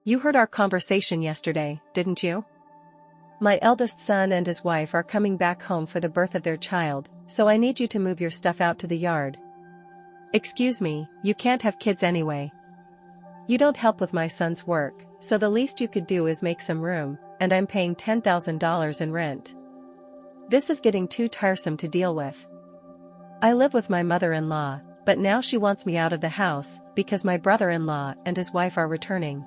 You heard our conversation yesterday, didn't you? My eldest son and his wife are coming back home for the birth of their child, so I need you to move your stuff out to the yard. Excuse me, you can't have kids anyway. You don't help with my son's work, so the least you could do is make some room, and I'm paying $10,000 in rent. This is getting too tiresome to deal with. I live with my mother-in-law, but now she wants me out of the house because my brother-in-law and his wife are returning.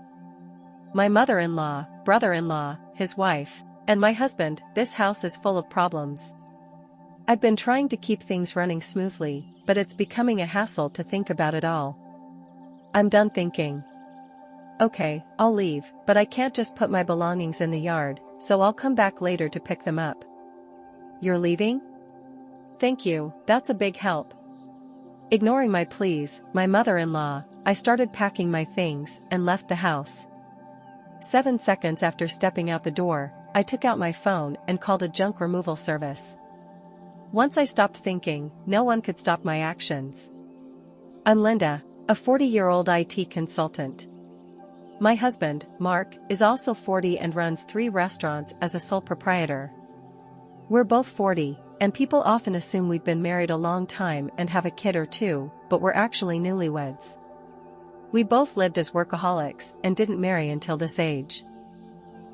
My mother-in-law, brother-in-law, his wife, and my husband, this house is full of problems. I've been trying to keep things running smoothly, but it's becoming a hassle to think about it all. I'm done thinking. Okay, I'll leave, but I can't just put my belongings in the yard, so I'll come back later to pick them up. You're leaving? Thank you, that's a big help. Ignoring my pleas, my mother-in-law, I started packing my things and left the house. 7 seconds after stepping out the door, I took out my phone and called a junk removal service. Once I stopped thinking, no one could stop my actions. I'm Linda, a 40-year-old IT consultant. My husband, Mark, is also 40 and runs 3 restaurants as a sole proprietor. We're both 40, and people often assume we've been married a long time and have a kid or two, but we're actually newlyweds. We both lived as workaholics and didn't marry until this age.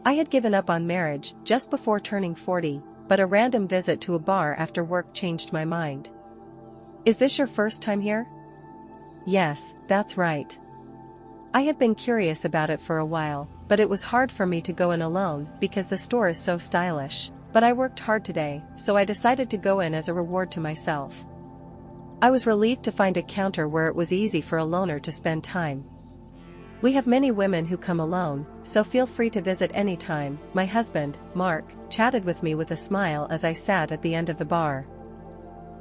I had given up on marriage just before turning 40, but a random visit to a bar after work changed my mind. Is this your first time here? Yes, that's right. I had been curious about it for a while, but it was hard for me to go in alone because the store is so stylish, but I worked hard today, so I decided to go in as a reward to myself. I was relieved to find a counter where it was easy for a loner to spend time. We have many women who come alone, so feel free to visit anytime. My husband, Mark, chatted with me with a smile as I sat at the end of the bar.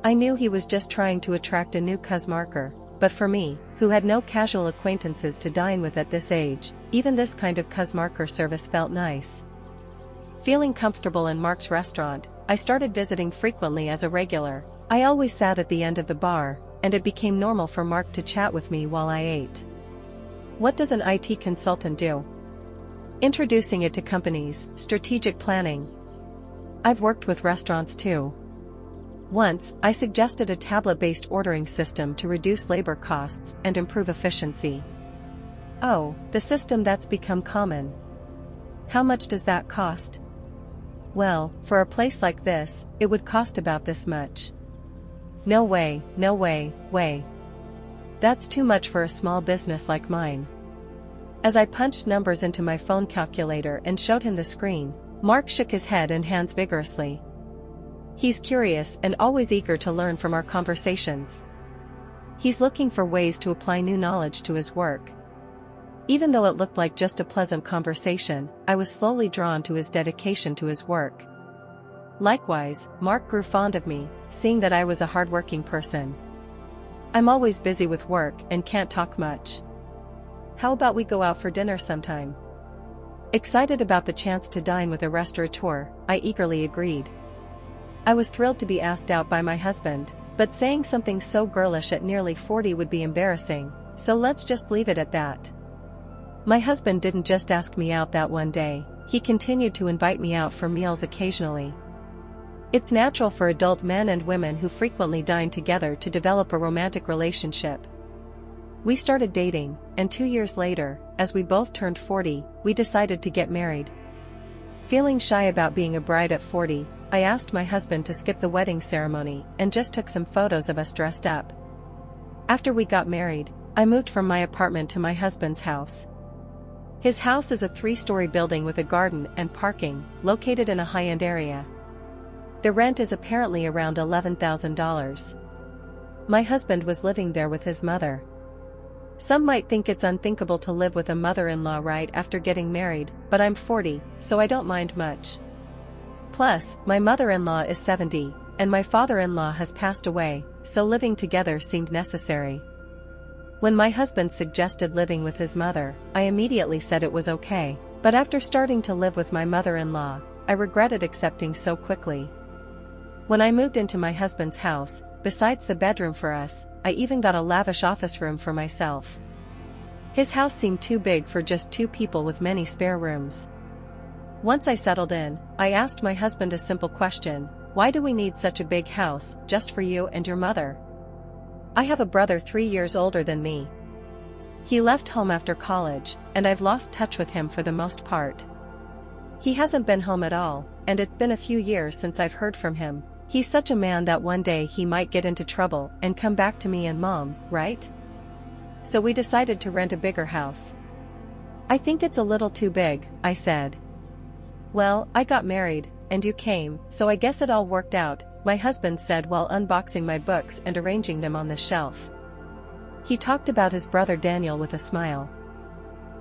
I knew he was just trying to attract a new cusmarker, but for me, who had no casual acquaintances to dine with at this age, even this kind of cusmarker service felt nice. Feeling comfortable in Mark's restaurant, I started visiting frequently as a regular. I always sat at the end of the bar, and it became normal for Mark to chat with me while I ate. What does an IT consultant do? Introducing it to companies, strategic planning. I've worked with restaurants too. Once, I suggested a tablet-based ordering system to reduce labor costs and improve efficiency. Oh, the system that's become common. How much does that cost? Well, for a place like this, it would cost about this much. No way, no way, way. That's too much for a small business like mine. As I punched numbers into my phone calculator and showed him the screen, Mark shook his head and hands vigorously. He's curious and always eager to learn from our conversations. He's looking for ways to apply new knowledge to his work. Even though it looked like just a pleasant conversation, I was slowly drawn to his dedication to his work. Likewise, Mark grew fond of me, seeing that I was a hardworking person. I'm always busy with work and can't talk much. How about we go out for dinner sometime? Excited about the chance to dine with a restaurateur, I eagerly agreed. I was thrilled to be asked out by my husband, but saying something so girlish at nearly 40 would be embarrassing, so let's just leave it at that. My husband didn't just ask me out that one day, he continued to invite me out for meals occasionally. It's natural for adult men and women who frequently dine together to develop a romantic relationship. We started dating, and 2 years later, as we both turned 40, we decided to get married. Feeling shy about being a bride at 40, I asked my husband to skip the wedding ceremony and just took some photos of us dressed up. After we got married, I moved from my apartment to my husband's house. His house is a 3-story building with a garden and parking, located in a high-end area. The rent is apparently around $11,000. My husband was living there with his mother. Some might think it's unthinkable to live with a mother-in-law right after getting married, but I'm 40, so I don't mind much. Plus, my mother-in-law is 70, and my father-in-law has passed away, so living together seemed necessary. When my husband suggested living with his mother, I immediately said it was okay, but after starting to live with my mother-in-law, I regretted accepting so quickly. When I moved into my husband's house, besides the bedroom for us, I even got a lavish office room for myself. His house seemed too big for just two people with many spare rooms. Once I settled in, I asked my husband a simple question: why do we need such a big house, just for you and your mother? I have a brother 3 years older than me. He left home after college, and I've lost touch with him for the most part. He hasn't been home at all, and it's been a few years since I've heard from him. He's such a man that one day he might get into trouble and come back to me and Mom, right? So we decided to rent a bigger house. I think it's a little too big, I said. Well, I got married, and you came, so I guess it all worked out, my husband said while unboxing my books and arranging them on the shelf. He talked about his brother Daniel with a smile.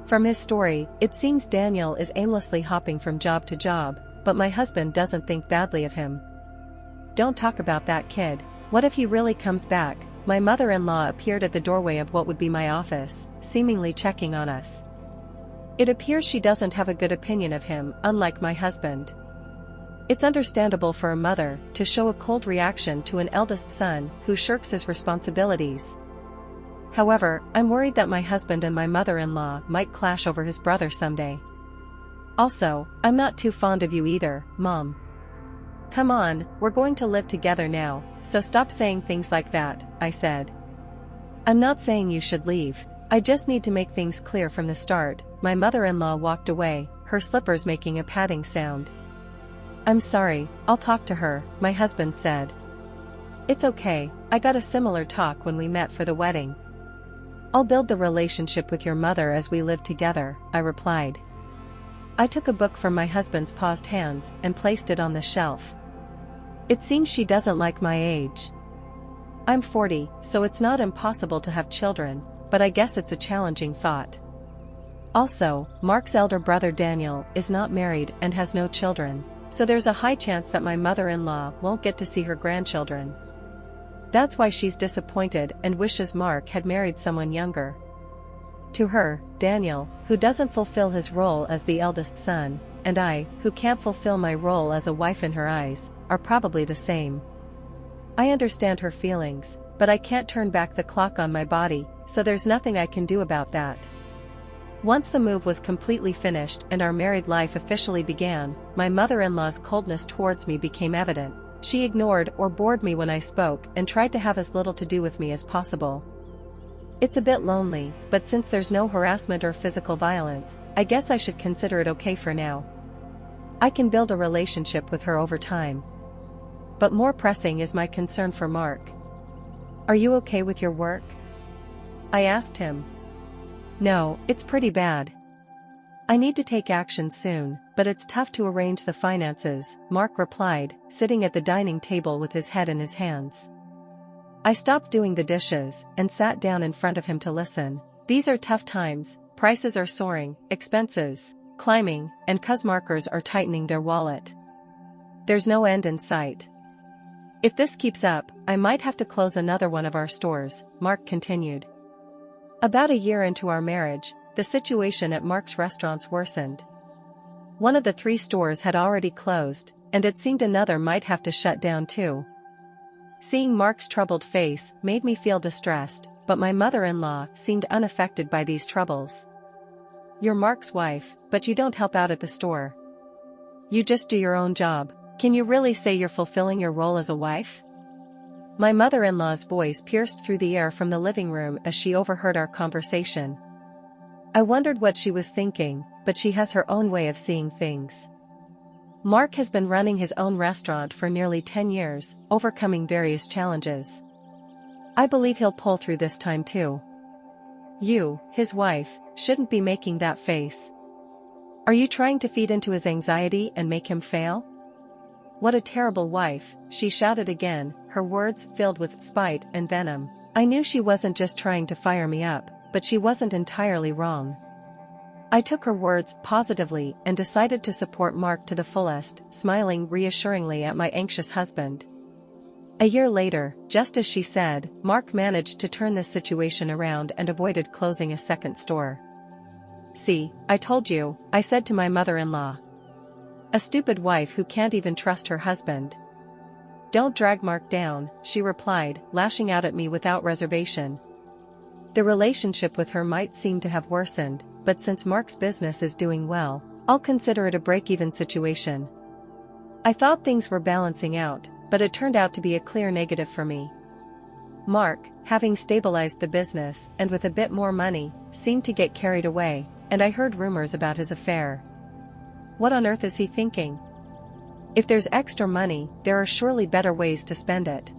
From his story, it seems Daniel is aimlessly hopping from job to job, but my husband doesn't think badly of him. Don't talk about that kid. What if he really comes back? My mother-in-law appeared at the doorway of what would be my office, seemingly checking on us. It appears she doesn't have a good opinion of him, unlike my husband. It's understandable for a mother to show a cold reaction to an eldest son who shirks his responsibilities. However, I'm worried that my husband and my mother-in-law might clash over his brother someday. Also, I'm not too fond of you either, Mom. Come on, we're going to live together now, so stop saying things like that, I said. I'm not saying you should leave, I just need to make things clear from the start. My mother-in-law walked away, her slippers making a padding sound. I'm sorry, I'll talk to her, my husband said. It's okay, I got a similar talk when we met for the wedding. I'll build the relationship with your mother as we live together, I replied. I took a book from my husband's paused hands and placed it on the shelf. It seems she doesn't like my age. I'm 40, so it's not impossible to have children, but I guess it's a challenging thought. Also, Mark's elder brother Daniel is not married and has no children, so there's a high chance that my mother-in-law won't get to see her grandchildren. That's why she's disappointed and wishes Mark had married someone younger. To her, Daniel, who doesn't fulfill his role as the eldest son, and I, who can't fulfill my role as a wife in her eyes, are probably the same. I understand her feelings, but I can't turn back the clock on my body, so there's nothing I can do about that. Once the move was completely finished and our married life officially began, my mother-in-law's coldness towards me became evident. She ignored or bored me when I spoke and tried to have as little to do with me as possible. It's a bit lonely, but since there's no harassment or physical violence, I guess I should consider it okay for now. I can build a relationship with her over time. But more pressing is my concern for Mark. Are you okay with your work? I asked him. No, it's pretty bad. I need to take action soon, but it's tough to arrange the finances, Mark replied, sitting at the dining table with his head in his hands. I stopped doing the dishes and sat down in front of him to listen. These are tough times, prices are soaring, expenses climbing, and markers are tightening their wallet. There's no end in sight. If this keeps up, I might have to close another one of our stores, Mark continued. About a year into our marriage, the situation at Mark's restaurants worsened. One of the 3 stores had already closed, and it seemed another might have to shut down too. Seeing Mark's troubled face made me feel distressed, but my mother-in-law seemed unaffected by these troubles. You're Mark's wife, but you don't help out at the store. You just do your own job. Can you really say you're fulfilling your role as a wife? My mother-in-law's voice pierced through the air from the living room as she overheard our conversation. I wondered what she was thinking, but she has her own way of seeing things. Mark has been running his own restaurant for nearly 10 years, overcoming various challenges. I believe he'll pull through this time too. You, his wife, shouldn't be making that face. Are you trying to feed into his anxiety and make him fail? What a terrible wife, she shouted again, her words filled with spite and venom. I knew she wasn't just trying to fire me up, but she wasn't entirely wrong. I took her words positively and decided to support Mark to the fullest, smiling reassuringly at my anxious husband. A year later, just as she said, Mark managed to turn this situation around and avoided closing a second store. See, I told you, I said to my mother-in-law. A stupid wife who can't even trust her husband. Don't drag Mark down, she replied, lashing out at me without reservation. The relationship with her might seem to have worsened, but since Mark's business is doing well, I'll consider it a break-even situation. I thought things were balancing out, but it turned out to be a clear negative for me. Mark, having stabilized the business and with a bit more money, seemed to get carried away, and I heard rumors about his affair. What on earth is he thinking? If there's extra money, there are surely better ways to spend it.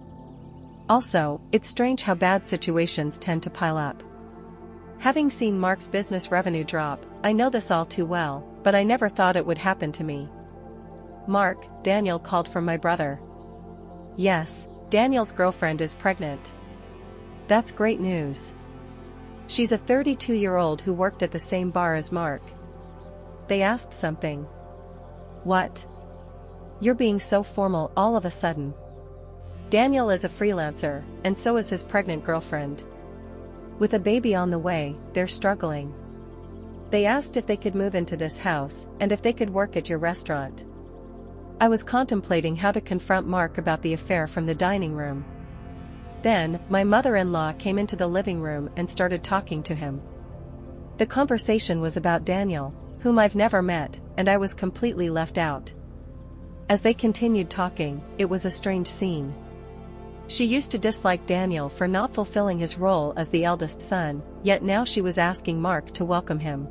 Also, it's strange how bad situations tend to pile up. Having seen Mark's business revenue drop, I know this all too well, but I never thought it would happen to me. Mark, Daniel called from my brother. Yes, Daniel's girlfriend is pregnant. That's great news. She's a 32-year-old who worked at the same bar as Mark. They asked something. What? You're being so formal all of a sudden. Daniel is a freelancer, and so is his pregnant girlfriend. With a baby on the way, they're struggling. They asked if they could move into this house, and if they could work at your restaurant. I was contemplating how to confront Mark about the affair from the dining room. Then, my mother-in-law came into the living room and started talking to him. The conversation was about Daniel, whom I've never met, and I was completely left out. As they continued talking, it was a strange scene. She used to dislike Daniel for not fulfilling his role as the eldest son, yet now she was asking Mark to welcome him.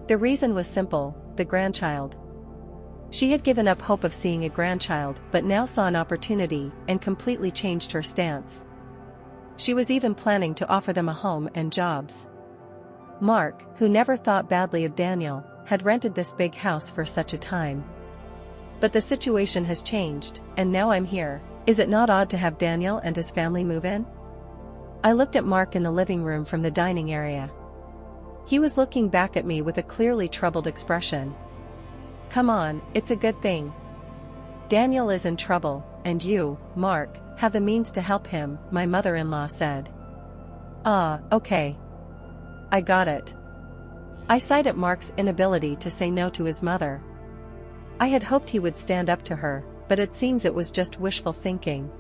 The reason was simple: the grandchild. She had given up hope of seeing a grandchild but now saw an opportunity and completely changed her stance. She was even planning to offer them a home and jobs. Mark, who never thought badly of Daniel, had rented this big house for such a time. But the situation has changed, and now I'm here. Is it not odd to have Daniel and his family move in? I looked at Mark in the living room from the dining area. He was looking back at me with a clearly troubled expression. Come on, it's a good thing. Daniel is in trouble, and you, Mark, have the means to help him, my mother-in-law said. Okay. I got it. I sighed at Mark's inability to say no to his mother. I had hoped he would stand up to her, but it seems it was just wishful thinking.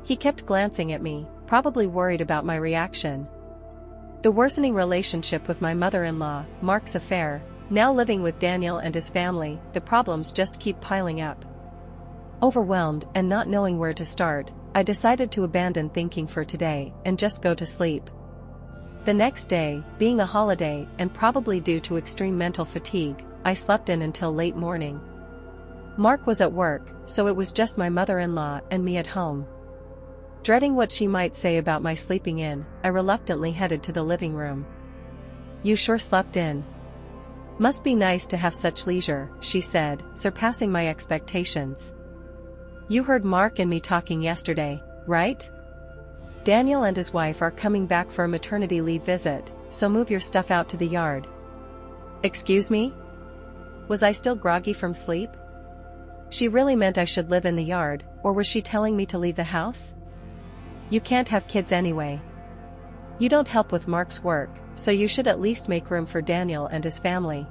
He kept glancing at me, probably worried about my reaction. The worsening relationship with my mother-in-law, Mark's affair, now living with Daniel and his family, the problems just keep piling up. Overwhelmed and not knowing where to start, I decided to abandon thinking for today and just go to sleep. The next day, being a holiday and probably due to extreme mental fatigue, I slept in until late morning. Mark was at work, so it was just my mother-in-law and me at home. Dreading what she might say about my sleeping in, I reluctantly headed to the living room. You sure slept in. Must be nice to have such leisure, she said, surpassing my expectations. You heard Mark and me talking yesterday, right? Daniel and his wife are coming back for a maternity leave visit, so move your stuff out to the yard. Excuse me? Was I still groggy from sleep? She really meant I should live in the yard, or was she telling me to leave the house? You can't have kids anyway. You don't help with Mark's work, so you should at least make room for Daniel and his family.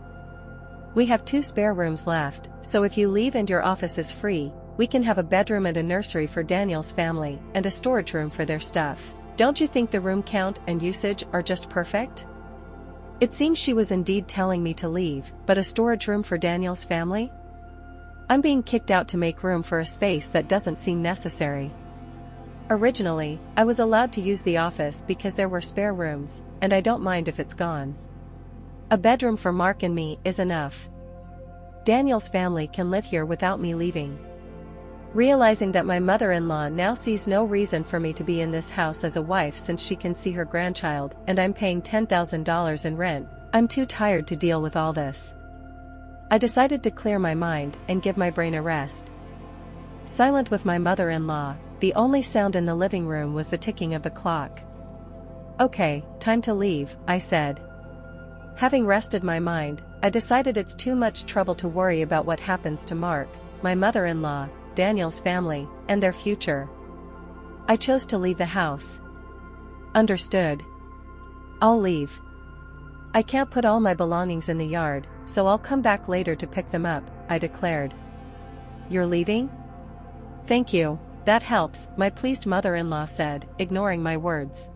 We have 2 spare rooms left, so if you leave and your office is free, we can have a bedroom and a nursery for Daniel's family and a storage room for their stuff. Don't you think the room count and usage are just perfect? It seems she was indeed telling me to leave, but a storage room for Daniel's family? I'm being kicked out to make room for a space that doesn't seem necessary. Originally, I was allowed to use the office because there were spare rooms, and I don't mind if it's gone. A bedroom for Mark and me is enough. Daniel's family can live here without me leaving. Realizing that my mother-in-law now sees no reason for me to be in this house as a wife since she can see her grandchild and I'm paying $10,000 in rent, I'm too tired to deal with all this. I decided to clear my mind and give my brain a rest. Silent with my mother-in-law, the only sound in the living room was the ticking of the clock. Okay, time to leave, I said. Having rested my mind, I decided it's too much trouble to worry about what happens to Mark, my mother-in-law, Daniel's family, and their future. I chose to leave the house. Understood. I'll leave. I can't put all my belongings in the yard, so I'll come back later to pick them up, I declared. You're leaving? Thank you, that helps, my pleased mother-in-law said, ignoring my words.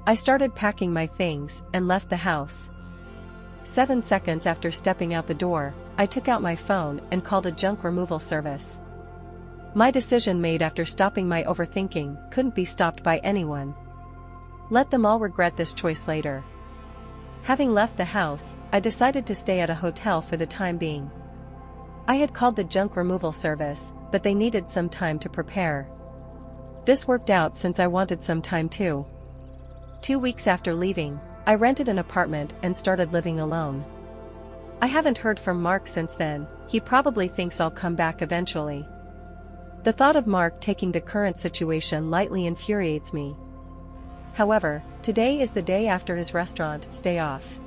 I started packing my things and left the house. 7 seconds after stepping out the door, I took out my phone and called a junk removal service. My decision made after stopping my overthinking couldn't be stopped by anyone. Let them all regret this choice later. Having left the house, I decided to stay at a hotel for the time being. I had called the junk removal service, but they needed some time to prepare. This worked out since I wanted some time too. 2 weeks after leaving, I rented an apartment and started living alone. I haven't heard from Mark since then. He probably thinks I'll come back eventually. The thought of Mark taking the current situation lightly infuriates me. However, today is the day after his restaurant stay off.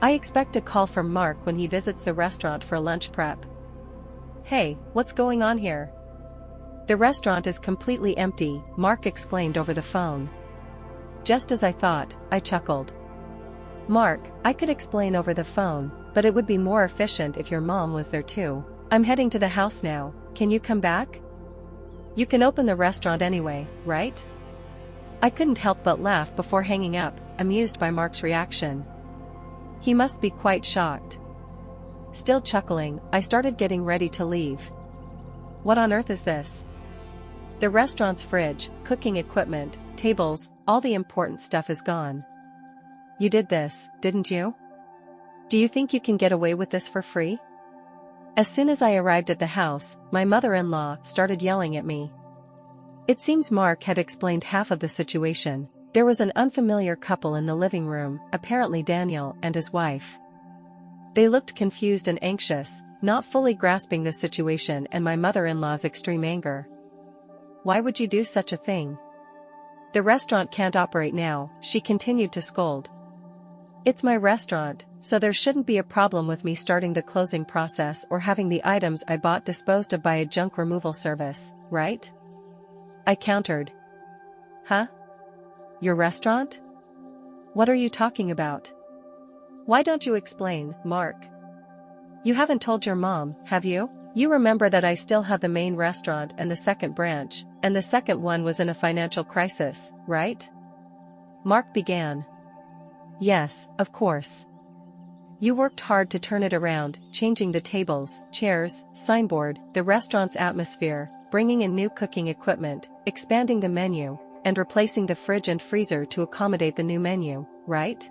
I expect a call from Mark when he visits the restaurant for lunch prep. "Hey, what's going on here?" "The restaurant is completely empty," Mark exclaimed over the phone. Just as I thought, I chuckled. "Mark, I could explain over the phone, but it would be more efficient if your mom was there too. I'm heading to the house now, can you come back? You can open the restaurant anyway, right?" I couldn't help but laugh before hanging up, amused by Mark's reaction. He must be quite shocked. Still chuckling, I started getting ready to leave. What on earth is this? The restaurant's fridge, cooking equipment, tables, all the important stuff is gone. You did this, didn't you? Do you think you can get away with this for free? As soon as I arrived at the house, my mother-in-law started yelling at me. It seems Mark had explained half of the situation. There was an unfamiliar couple in the living room, apparently Daniel and his wife. They looked confused and anxious, not fully grasping the situation and my mother-in-law's extreme anger. Why would you do such a thing? The restaurant can't operate now, she continued to scold. It's my restaurant, so there shouldn't be a problem with me starting the closing process or having the items I bought disposed of by a junk removal service, right? I countered. Huh? Your restaurant? What are you talking about? Why don't you explain, Mark? You haven't told your mom, have you? You remember that I still have the main restaurant and the second branch, and the second one was in a financial crisis, right? Mark began. Yes, of course. You worked hard to turn it around, changing the tables, chairs, signboard, the restaurant's atmosphere, bringing in new cooking equipment, expanding the menu, and replacing the fridge and freezer to accommodate the new menu, right?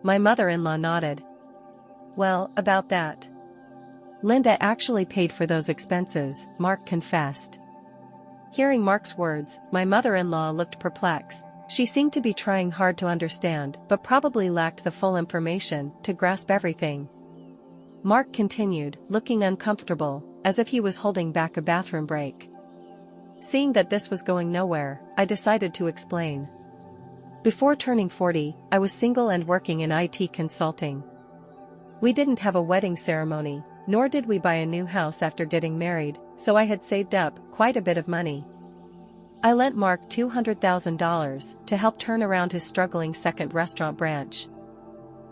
My mother-in-law nodded. Well, about that. Linda actually paid for those expenses, Mark confessed. Hearing Mark's words, my mother-in-law looked perplexed. She seemed to be trying hard to understand, but probably lacked the full information to grasp everything. Mark continued, looking uncomfortable, as if he was holding back a bathroom break. Seeing that this was going nowhere, I decided to explain. Before turning 40, I was single and working in IT consulting. We didn't have a wedding ceremony, nor did we buy a new house after getting married, so I had saved up quite a bit of money. I lent Mark $200,000 to help turn around his struggling second restaurant branch.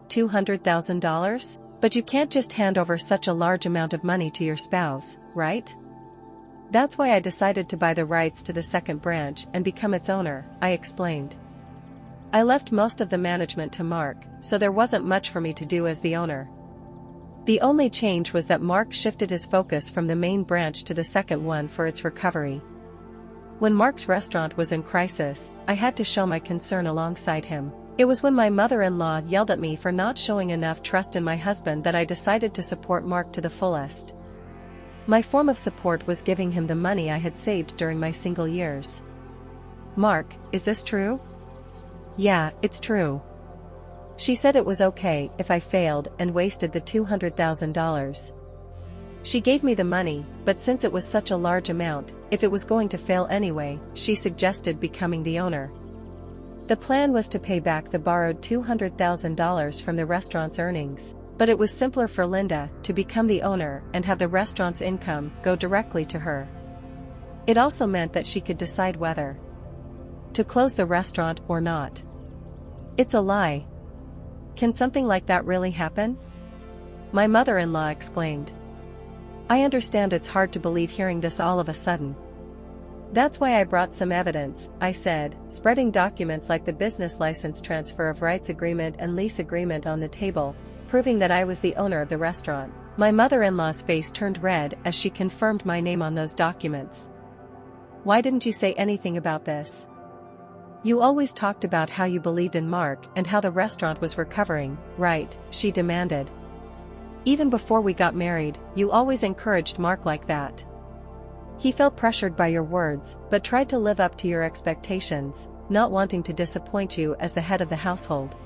$200,000? But you can't just hand over such a large amount of money to your spouse, right? That's why I decided to buy the rights to the second branch and become its owner, I explained. I left most of the management to Mark, so there wasn't much for me to do as the owner. The only change was that Mark shifted his focus from the main branch to the second one for its recovery. When Mark's restaurant was in crisis, I had to show my concern alongside him. It was when my mother-in-law yelled at me for not showing enough trust in my husband that I decided to support Mark to the fullest. My form of support was giving him the money I had saved during my single years. Mark, is this true? Yeah, it's true. She said it was okay if I failed and wasted the $200,000. She gave me the money, but since it was such a large amount, if it was going to fail anyway, she suggested becoming the owner. The plan was to pay back the borrowed $200,000 from the restaurant's earnings, but it was simpler for Linda to become the owner and have the restaurant's income go directly to her. It also meant that she could decide whether to close the restaurant or not. It's a lie. Can something like that really happen? My mother-in-law exclaimed. I understand it's hard to believe hearing this all of a sudden. That's why I brought some evidence, I said, spreading documents like the business license, transfer of rights agreement and lease agreement on the table, proving that I was the owner of the restaurant. My mother-in-law's face turned red as she confirmed my name on those documents. Why didn't you say anything about this? You always talked about how you believed in Mark and how the restaurant was recovering, right? She demanded. Even before we got married, you always encouraged Mark like that. He felt pressured by your words, but tried to live up to your expectations, not wanting to disappoint you as the head of the household.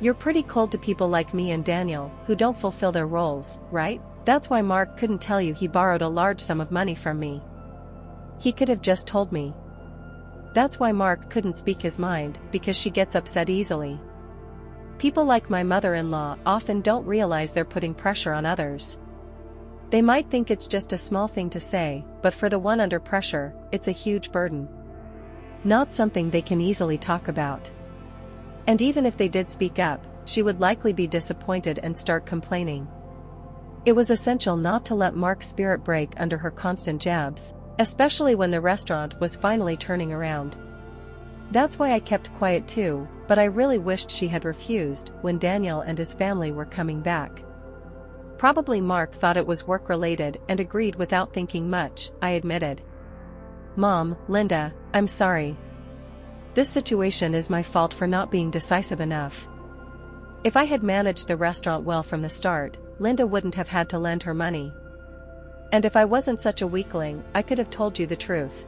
You're pretty cold to people like me and Daniel, who don't fulfill their roles, right? That's why Mark couldn't tell you he borrowed a large sum of money from me. He could have just told me. That's why Mark couldn't speak his mind, because she gets upset easily. People like my mother-in-law often don't realize they're putting pressure on others. They might think it's just a small thing to say, but for the one under pressure, it's a huge burden. Not something they can easily talk about. And even if they did speak up, she would likely be disappointed and start complaining. It was essential not to let Mark's spirit break under her constant jabs, especially when the restaurant was finally turning around. That's why I kept quiet too, but I really wished she had refused when Daniel and his family were coming back. Probably Mark thought it was work-related and agreed without thinking much, I admitted. Mom, Linda, I'm sorry. This situation is my fault for not being decisive enough. If I had managed the restaurant well from the start, Linda wouldn't have had to lend her money. And if I wasn't such a weakling, I could have told you the truth.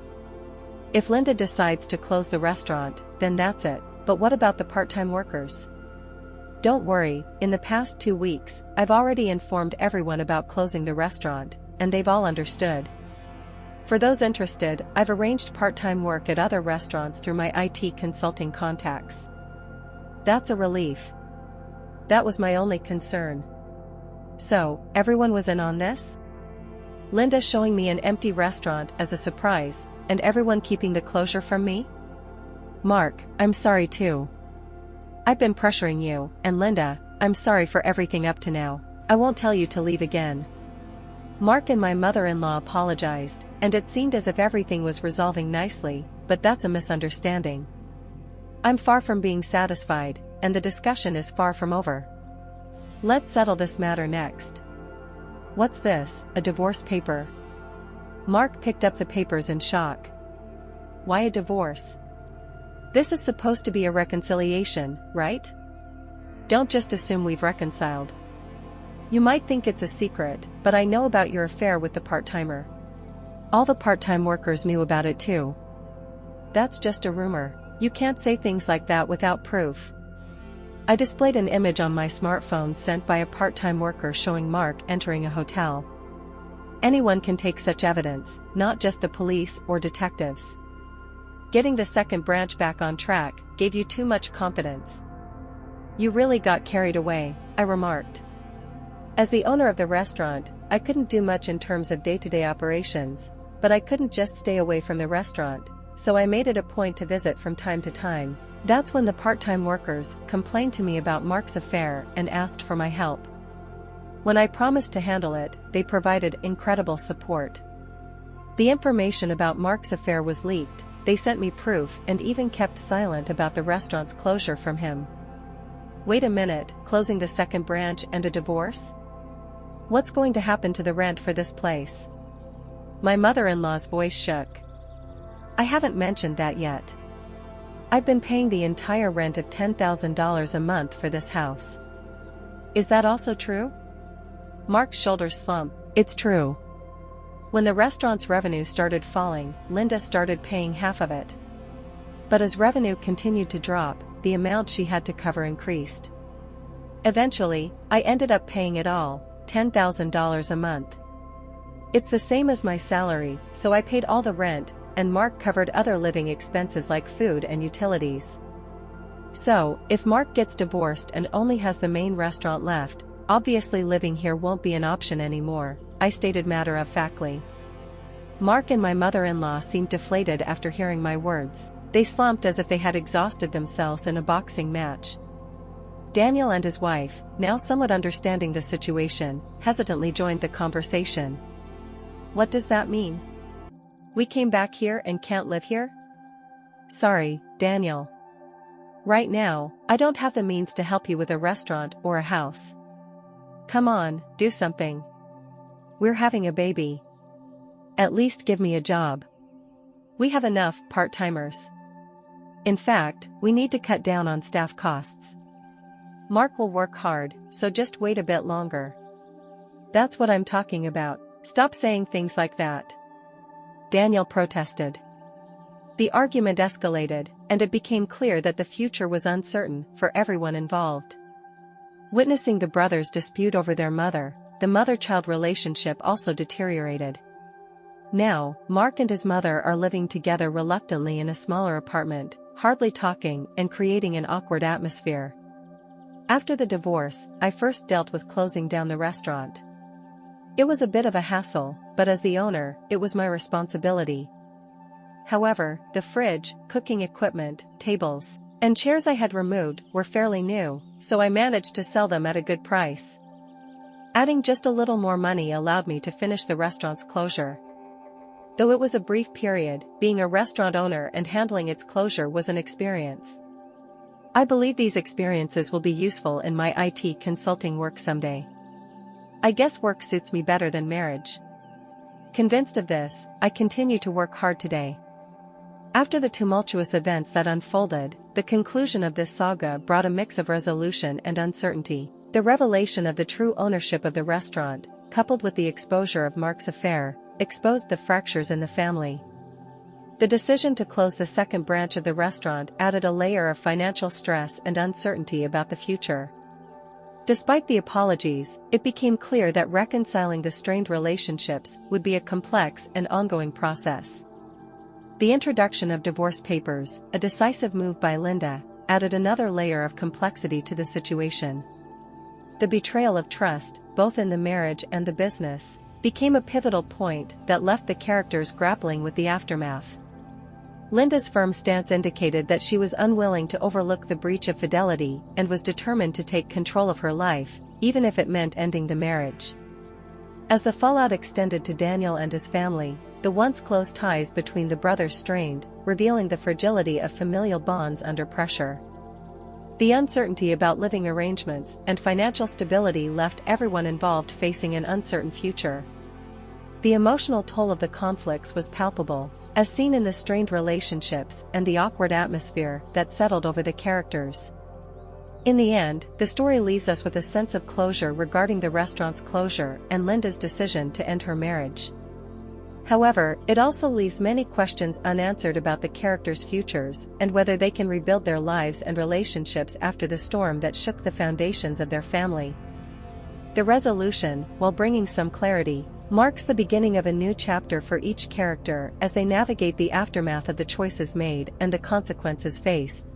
If Linda decides to close the restaurant, then that's it, but what about the part-time workers? Don't worry, in the past 2 weeks, I've already informed everyone about closing the restaurant, and they've all understood. For those interested, I've arranged part-time work at other restaurants through my IT consulting contacts. That's a relief. That was my only concern. So, everyone was in on this? Linda showing me an empty restaurant as a surprise, and everyone keeping the closure from me? Mark, I'm sorry too. I've been pressuring you, and Linda, I'm sorry for everything up to now. I won't tell you to leave again. Mark and my mother-in-law apologized, and it seemed as if everything was resolving nicely, but that's a misunderstanding. I'm far from being satisfied, and the discussion is far from over. Let's settle this matter next. What's this, a divorce paper? Mark picked up the papers in shock. Why a divorce? This is supposed to be a reconciliation, right? Don't just assume we've reconciled. You might think it's a secret, but I know about your affair with the part-timer. All the part-time workers knew about it too. That's just a rumor. You can't say things like that without proof. I displayed an image on my smartphone sent by a part-time worker showing Mark entering a hotel. Anyone can take such evidence, not just the police or detectives. Getting the second branch back on track gave you too much confidence. You really got carried away, I remarked. As the owner of the restaurant, I couldn't do much in terms of day-to-day operations, but I couldn't just stay away from the restaurant, so I made it a point to visit from time to time. That's when the part-time workers complained to me about Mark's affair and asked for my help. When I promised to handle it, they provided incredible support. The information about Mark's affair was leaked, they sent me proof and even kept silent about the restaurant's closure from him. Wait a minute, closing the second branch and a divorce? What's going to happen to the rent for this place? My mother-in-law's voice shook. I haven't mentioned that yet. I've been paying the entire rent of $10,000 a month for this house. Is that also true? Mark's shoulders slumped. It's true. When the restaurant's revenue started falling, Linda started paying half of it. But as revenue continued to drop, the amount she had to cover increased. Eventually, I ended up paying it all, $10,000 a month. It's the same as my salary, so I paid all the rent, and Mark covered other living expenses like food and utilities. So, if Mark gets divorced and only has the main restaurant left, obviously living here won't be an option anymore, I stated matter-of-factly. Mark and my mother-in-law seemed deflated after hearing my words. They slumped as if they had exhausted themselves in a boxing match. Daniel and his wife, now somewhat understanding the situation, hesitantly joined the conversation. What does that mean? We came back here and can't live here? Sorry, Daniel. Right now, I don't have the means to help you with a restaurant or a house. Come on, do something. We're having a baby. At least give me a job. We have enough part-timers. In fact, we need to cut down on staff costs. Mark will work hard, so just wait a bit longer. That's what I'm talking about. Stop saying things like that. Daniel protested. The argument escalated, and it became clear that the future was uncertain for everyone involved. Witnessing the brothers dispute over their mother, the mother-child relationship also deteriorated. Now, Mark and his mother are living together reluctantly in a smaller apartment, hardly talking and creating an awkward atmosphere. After the divorce, I first dealt with closing down the restaurant. It was a bit of a hassle, but as the owner, it was my responsibility. However, the fridge, cooking equipment, tables, and chairs I had removed were fairly new, so I managed to sell them at a good price. Adding just a little more money allowed me to finish the restaurant's closure. Though it was a brief period, being a restaurant owner and handling its closure was an experience. I believe these experiences will be useful in my IT consulting work someday. I guess work suits me better than marriage. Convinced of this, I continue to work hard today. After the tumultuous events that unfolded, the conclusion of this saga brought a mix of resolution and uncertainty. The revelation of the true ownership of the restaurant, coupled with the exposure of Mark's affair, exposed the fractures in the family. The decision to close the second branch of the restaurant added a layer of financial stress and uncertainty about the future. Despite the apologies, it became clear that reconciling the strained relationships would be a complex and ongoing process. The introduction of divorce papers, a decisive move by Linda, added another layer of complexity to the situation. The betrayal of trust, both in the marriage and the business, became a pivotal point that left the characters grappling with the aftermath. Linda's firm stance indicated that she was unwilling to overlook the breach of fidelity and was determined to take control of her life, even if it meant ending the marriage. As the fallout extended to Daniel and his family, the once close ties between the brothers strained, revealing the fragility of familial bonds under pressure. The uncertainty about living arrangements and financial stability left everyone involved facing an uncertain future. The emotional toll of the conflicts was palpable, as seen in the strained relationships and the awkward atmosphere that settled over the characters. In the end, the story leaves us with a sense of closure regarding the restaurant's closure and Linda's decision to end her marriage. However, it also leaves many questions unanswered about the characters' futures and whether they can rebuild their lives and relationships after the storm that shook the foundations of their family. The resolution, while bringing some clarity, marks the beginning of a new chapter for each character as they navigate the aftermath of the choices made and the consequences faced.